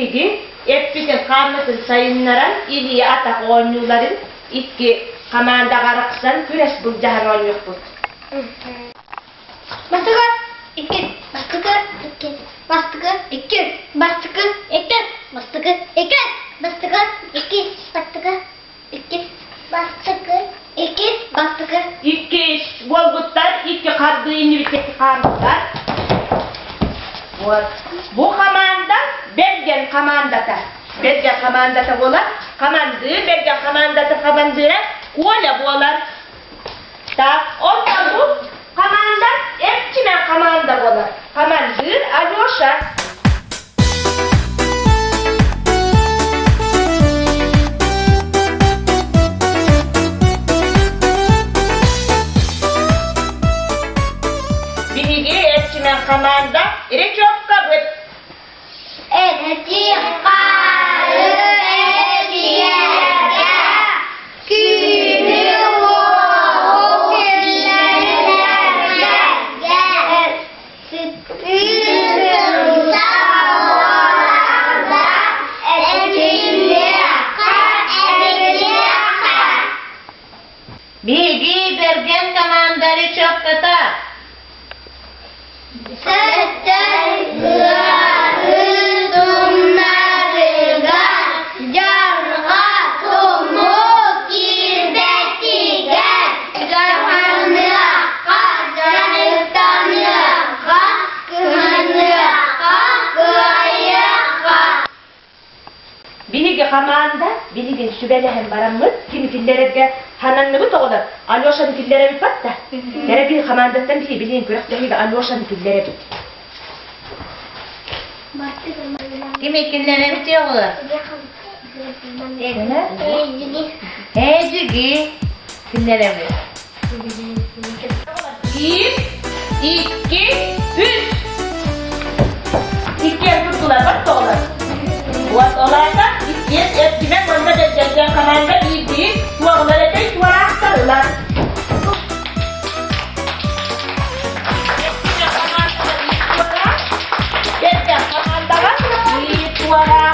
Birigi Eppi'nin karnısın sayınlaran İliye atak oynuyorların iki komanda karıksan güreş bu cahar oynuyor bu. Bastıkı 2 bastıkı 2 bastıkı 2 bastıkı 2 bastıkı 2 bastıkı 2 bastıkı 2 bastıkı 2 bastıkı İki bolgutlar, iki kardı üniviteti kardılar. Bu komanda Belgen komandata. Belgen komandata bolar. Komandı, Belgen komandata komandıra öyle bolar. Da orada bu komanda Epçimen komanda bolar. Komandır Alyosha. Birigi Epçimen komanda Rekopka bu. Bilgi Bergen komandari Çopkata. Bilgi komanda, bilgin sübeli hem baramız, kimi fillerge hananlı bu toğlar. Alyosha'nın fillere bir pat da. Yere bir komandattan biri bilin kürek dahi Alyosha'nın fillere bir. Kimi fillere bir toğlar? Hecigi fillere bir. 1, 2, 3. İkiye tuttular bak toğlar. Buat olayda ilk Epçimen bunda Belgen komanda iyiydi. Tuğaları da tuğara aktarırlar. Epçimen komanda iyi tuğara. Belgen komanda var iyi tuğara.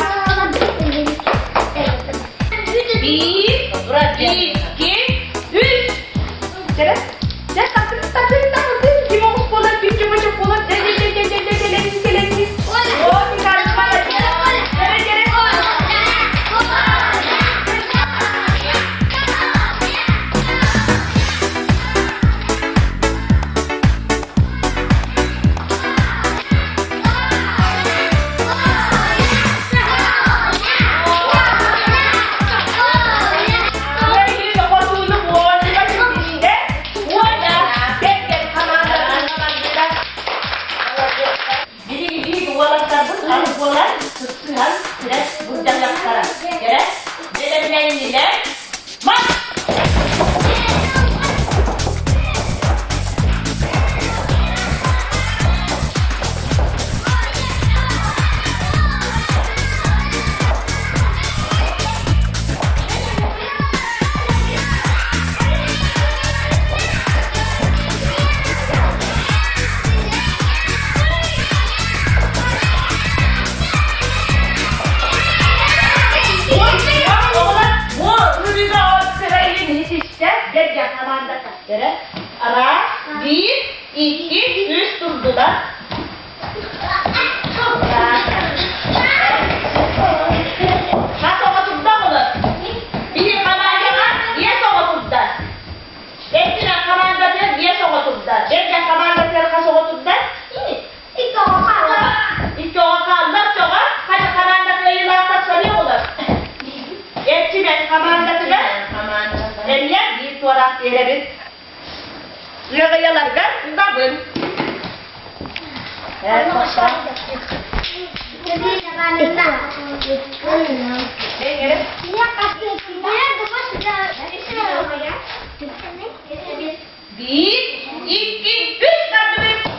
1, 2, 3. Cere, takır. Kim olmuş polar, kim çabuk polar. Ara, 1, 2, 3 durdular. Nasıl oturdu olur? Bir komanda var, niye oturdu? Epçimen komanda niye oturdu? Belgen komanda nasıl oturdu? İki oğa kaldı, çoğa. Hadi komanda yıllarsa soruyor olur. Epçimen komanda Eller bir tuğrak yere bir yağıyalarga babın. Evet, başla. Bir, iki, üç, dört, beş.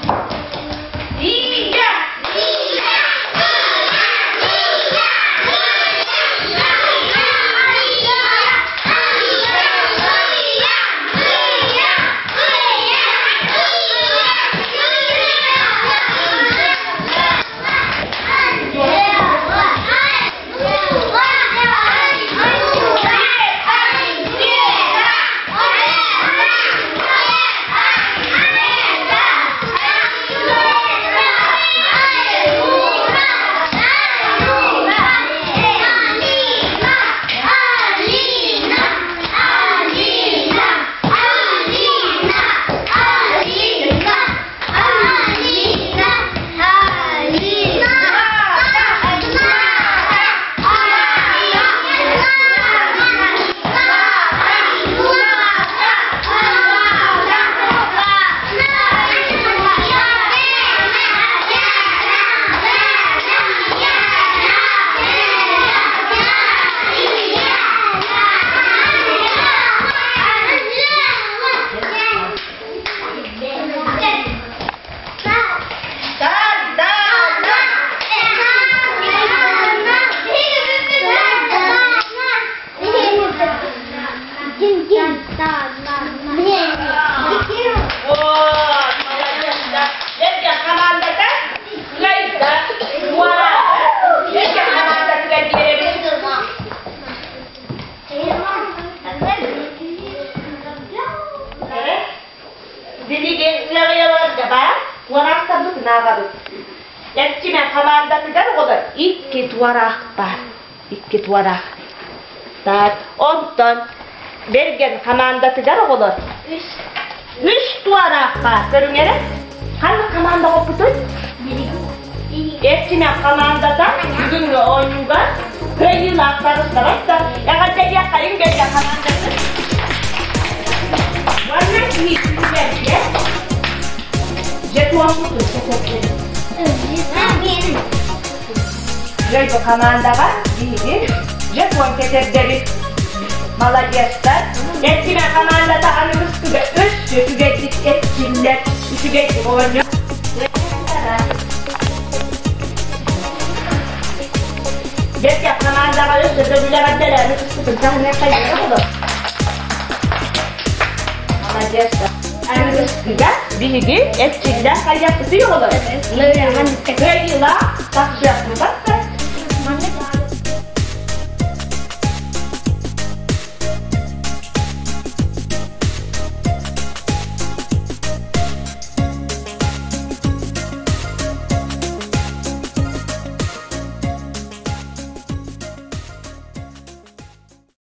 komandatıgar olur. İki tuvarak var. İki tuvarak. Tak, ondan bergen komandatıgar olur. Üç tuvarak var. Görünere? Hangi komanda okudun? Etçine komandada bugün oyunga köy yıl aktarışlar hatta yakacak yakayım gelecek komandası. Wannan iyi güzelce jeton mutluluk seçelim. Böyle bir komanda var. Bir jeton seçelim. Maladiyaslar. Etçine komandada anımız gibi üç tügetlik etçinler. Tügetlik oynuyor. Get yapmaman da var üstü ödüller addelerini kısıtın tahmin kayıyor olur. Ama cesta. Aynı kısıtıda bilgi etçiler kayyapısı yok olur. Böyle yıla takışı yapmadan